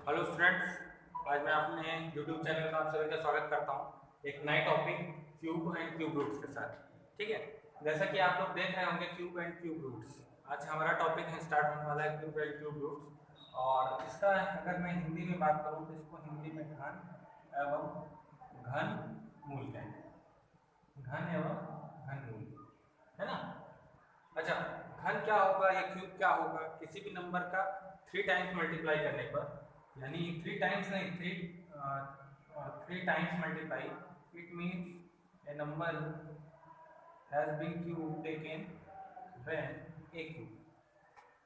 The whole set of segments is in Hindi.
हेलो फ्रेंड्स, आज मैं अपने YouTube चैनल में आप सभी का स्वागत करता हूँ एक नए topic cube and cube roots के साथ। ठीक है, जैसा कि आप लोग देख रहे होंगे क्यूब एंड क्यूब रूट्स। आज हमारा टॉपिक है स्टार्ट होने वाला है क्यूब एंड क्यूब रूट्स। और इसका अगर मैं हिंदी में बात करूँ तो इसको हिंदी में घन एवं घन मूल कहेंगे। घन एवं घन मूल, है ना। अच्छा, घन क्या होगा या क्यूब क्या होगा? किसी भी नंबर का 3 टाइम्स मल्टीप्लाई करने पर, यानी 3 टाइम्स नहीं, 3 times multiply, it means a number has been cube taken when a cube.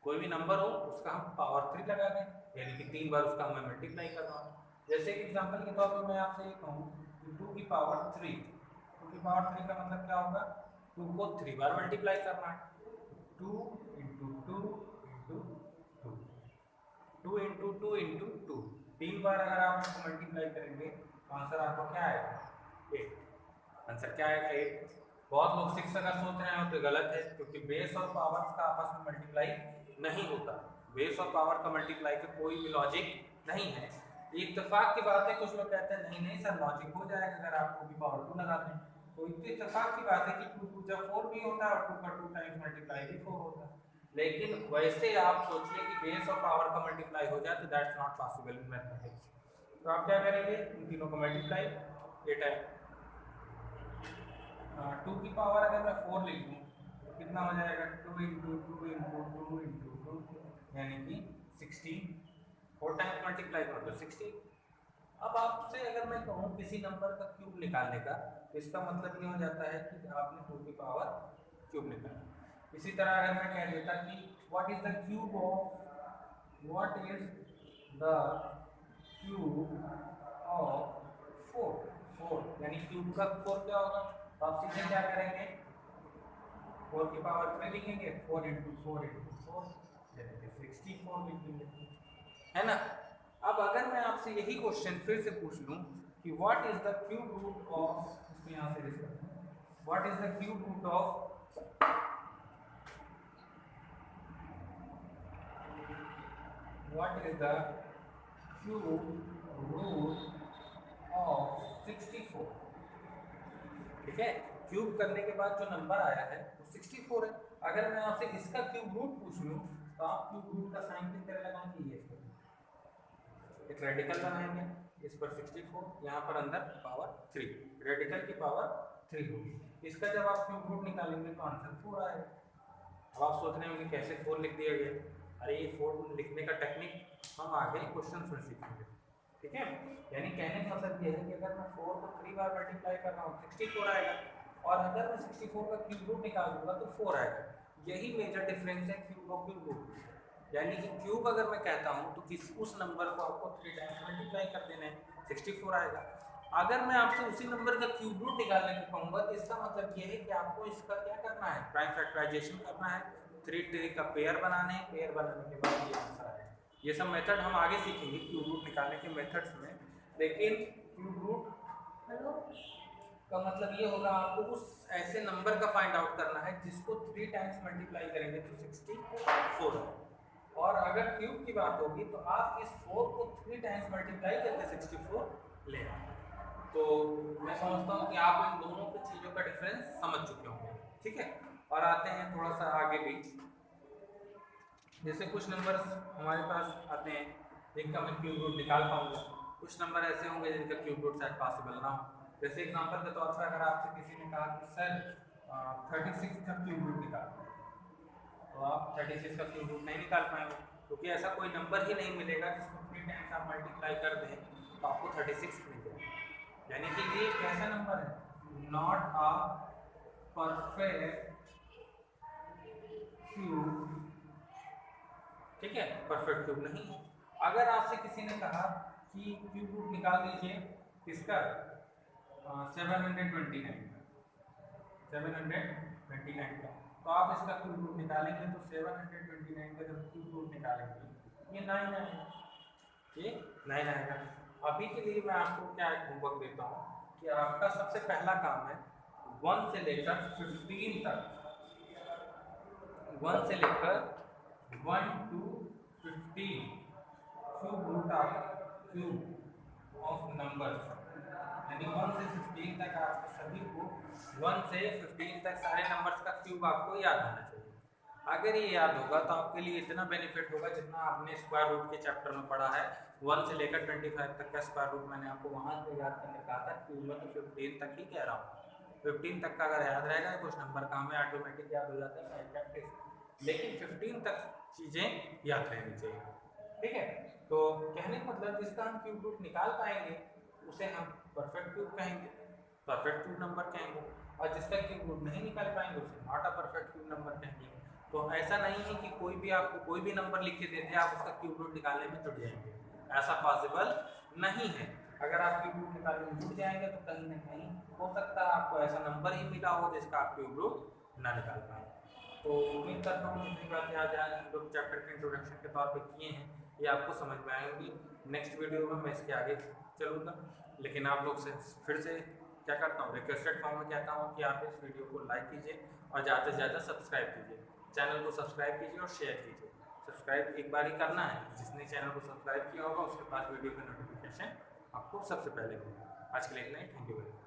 कोई भी नंबर हो उसका हम पावर 3 लगा दें, यानी कि 3 बार उसका मैं मल्टीप्लाई कर रहा हूँ। जैसे कि एग्जाम्पल के तौर पर मैं आपसे ये कहूँ कि 2 की पावर 3, 2 की पावर 3 का मतलब क्या होगा? 2 को 3 बार मल्टीप्लाई करना है। 2 इंटू 2 इंटू 2, 2 इंटू 2 इंटू 2, 3 बार अगर आप इसको मल्टीप्लाई करेंगे तो आंसर आपको क्या आएगा? 8। आंसर क्या आएगा? 8। बहुत लोग 6 अगर सोच रहे हो तो गलत है, क्योंकि बेस और पावर्स का आपस में मल्टीप्लाई नहीं होता। बेस और पावर का मल्टीप्लाई का कोई भी लॉजिक नहीं है। इत्तेफाक की बात है, कुछ लोग कहते हैं नहीं नहीं सर लॉजिक हो जाएगा अगर आप 2 की पावर 2 लगाते हैं। तो इतने इत्तेफाक की बात है कि 2 2 जब 4 भी होता है और 2 का 2 टाइम्स मल्टीप्लाई भी 4 होता है। लेकिन वैसे आप सोचिए कि बेस और पावर का मल्टीप्लाई हो जाए तो that's not possible in mathematics. तो आप क्या करेंगे? इन तीनों को मल्टीप्लाई, 8 है। 2 की पावर अगर मैं 4 लिख दूँ तो कितना हो जाएगा? 2 इंटू 2 इंटू 2 इंटू 2, यानी कि 16। 4 टाइम्स मल्टीप्लाई कर दो 16। अब आपसे अगर मैं कहूँ किसी नंबर का क्यूब निकालने का, तो इसका मतलब ये हो जाता है कि आपने 2 की पावर क्यूब निकाला। इसी तरह अगर मैं कह देता कि what is the cube of, what is the cube of 4, 4 यानी क्यूब का 4 क्या होगा? तो आप सीधे क्या करेंगे? 4 की पावर 3 लिखेंगे, 4 इंटू 4 इंटू 4, यानी कि 64 लिखेंगे, है ना। अब अगर मैं आपसे यही क्वेश्चन फिर से पूछ लूं कि what is the cube root of, इसको यहां से लिख सकते हैं, what is the cube root of, what is the cube root of 64? ठीक है, क्यूब करने के बाद जो नंबर आया है वो 64 है। अगर मैं आपसे इसका क्यूब रूट पूछ लूं तो आप क्यूब रूट का साइन किस तरह लगाएंगे? ये एक रेडिकल बनाएंगे, इस पर 64, यहाँ पर अंदर पावर 3, रेडिकल की पावर 3 होगी। इसका जब आप क्यूब रूट निकालेंगे तो आंसर 4 आएगा। अब आप सोच रहे होंगे कैसे 4 लिख दिया गया? अरे ये 4 लिखने का टेक्निक हम आगे क्वेश्चन में सीखेंगे। ठीक है, यानी कहने का मतलब ये है कि अगर मैं 4 को 3 बार मल्टीप्लाई कर रहा हूँ 64 आएगा, और अगर मैं 64 का क्यूब रूट निकाल दूंगा तो 4 आएगा। यही मेजर डिफरेंस है क्यूब और क्यूब रूट। यानी कि क्यूब अगर मैं कहता हूँ तो किस उस नंबर को आपको 3 टाइम्स मल्टीप्लाई कर देना है, 64 आएगा। अगर मैं आपसे उसी नंबर का क्यूब रूट निकालने को कहूँगा तो इसका मतलब ये है कि आपको इसका क्या करना है? प्राइम फैक्टराइजेशन करना है, 3 3 का पेयर बनाने हैं, पेयर बनाने के बाद ये आंसर आएगा। ये सब मेथड हम आगे सीखेंगे क्यूब रूट निकालने के मेथड्स में। लेकिन क्यूब रूट का मतलब ये होगा आपको उस ऐसे नंबर का फाइंड आउट करना है जिसको 3 टाइम्स मल्टीप्लाई करेंगे तो 64 है। और अगर क्यूब की बात होगी तो आप इस 4 को 3 टाइम्स मल्टीप्लाई करके 64 ले आए। तो मैं समझता हूँ कि आप इन दोनों की चीज़ों का डिफरेंस समझ चुके होंगे। ठीक है, और आते हैं थोड़ा सा आगे भी। जैसे कुछ नंबर्स हमारे पास आते हैं जिनका मैं क्यूब रूट निकाल पाऊंगा, कुछ नंबर ऐसे होंगे जिनका क्यूब रूट शायद पॉसिबल ना हो। जैसे एग्जांपल के तौर पर अगर आपसे किसी ने कहा कि सर 36 का क्यूब रूट निकाल, तो आप 36 का क्यूब रूट नहीं निकाल पाएंगे, क्योंकि ऐसा कोई नंबर ही नहीं मिलेगा जिसको 3 टाइम्स आप मल्टीप्लाई कर दें तो आपको 36 मिल जाए। यानी कि ये कैसा नंबर है? Not a perfect cube. ठीक है, परफेक्ट क्यूब नहीं है। अगर आपसे किसी ने कहा कि क्यूब रूट निकाल दीजिए किसका? 729 का, तो आप इसका क्यूब रूट निकालेंगे तो 729 का जब क्यूब रूट निकालेंगे ये 9 आएगा, ये 9 आएगा। अभी के लिए मैं आपको क्या एक होमवर्क देता हूँ कि आपका सबसे पहला काम है 1 से लेकर 15 तक, 1 से लेकर 1 to 15 cube root of cube of numbers, यानी 1 से 15 तक आपको सभी को 1 से 15 तक सारे नंबर्स का क्यूब आपको याद होना चाहिए। अगर ये याद होगा तो आपके लिए इतना बेनिफिट होगा जितना आपने स्क्वायर रूट के चैप्टर में पढ़ा है। 1 से लेकर 25 तक का स्क्वायर रूट मैंने आपको वहाँ से याद करने कहा था, क्यूब में तो 15 तक ही कह रहा हूँ। 15 तक का अगर याद रहेगा तो कुछ नंबर का हमें ऑटोमेटिक याद हो जाता है प्रैक्टिस, लेकिन 15 तक चीज़ें याद रहनी चाहिए, ठीक है। तो कहने का मतलब जिसका हम क्यूब रूट निकाल पाएंगे उसे हम परफेक्ट क्यूब कहेंगे, परफेक्ट क्यूब नंबर कहेंगे, और जिसका क्यूब रूट नहीं निकाल पाएंगे उसे not a perfect cube number कहेंगे। तो ऐसा नहीं है कि कोई भी आपको कोई भी नंबर लिख के दे दे आप उसका क्यूब रूट निकालने में जुट जाएंगे, ऐसा पॉसिबल नहीं है। अगर आप क्यूब रूट निकालने में जुट जाएंगे तो कहीं ना कहीं हो सकता है आपको ऐसा नंबर ही मिला हो जिसका आप क्यूब रूट ना निकाल पाए। तो उम्मीद करता हूँ जितनी बातें आज हम लोग चैप्टर के इंट्रोडक्शन के तौर पे किए हैं ये आपको समझ में आएंगी। नेक्स्ट वीडियो में मैं इसके आगे चलूँगा, लेकिन आप लोग से फिर से क्या करता हूँ, रिक्वेस्टेड फॉर्म में कहता हूँ कि आप इस वीडियो को लाइक कीजिए और ज़्यादा से ज़्यादा सब्सक्राइब कीजिए, चैनल को सब्सक्राइब कीजिए और शेयर कीजिए। सब्सक्राइब एक बार ही करना है, जिसने चैनल को सब्सक्राइब किया होगा उसके पास वीडियो की नोटिफिकेशन आपको सबसे पहले मिलेगा। आज के लिए इतना ही, थैंक यू वेरी मच।